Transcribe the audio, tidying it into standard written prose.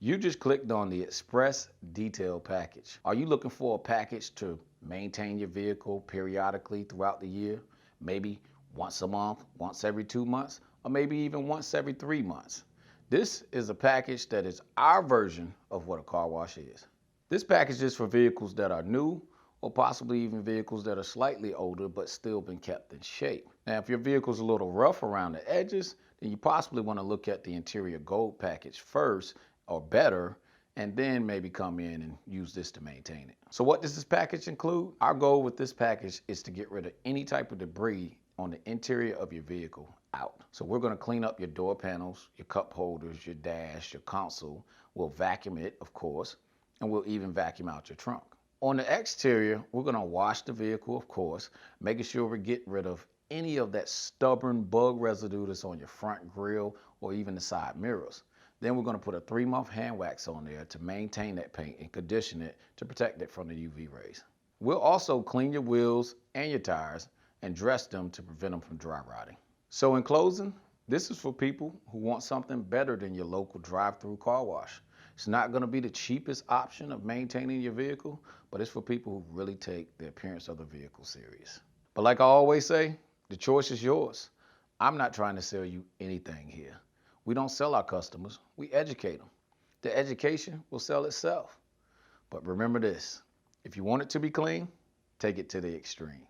You just clicked on the Express Detail package. Are you looking for a package to maintain your vehicle periodically throughout the year? Maybe once a month, once every 2 months, or maybe even once every 3 months. This is a package that is our version of what a car wash is. This package is for vehicles that are new or possibly even vehicles that are slightly older but still been kept in shape. Now, if your vehicle's a little rough around the edges, then you possibly want to look at the interior gold package first or better, and then maybe come in and use this to maintain it. So what does this package include? Our goal with this package is to get rid of any type of debris on the interior of your vehicle out. So we're going to clean up your door panels, your cup holders, your dash, your console. We'll vacuum it, of course, and we'll even vacuum out your trunk. On the exterior, we're going to wash the vehicle, of course, making sure we get rid of any of that stubborn bug residue that's on your front grille or even the side mirrors. Then we're going to put a 3-month hand wax on there to maintain that paint and condition it to protect it from the UV rays. We'll also clean your wheels and your tires and dress them to prevent them from dry rotting. So in closing, this is for people who want something better than your local drive-through car wash. It's not going to be the cheapest option of maintaining your vehicle, but it's for people who really take the appearance of the vehicle serious. But like I always say, the choice is yours. I'm not trying to sell you anything here. We don't sell our customers, we educate them. The education will sell itself. But remember this, if you want it to be clean, take it to the extreme.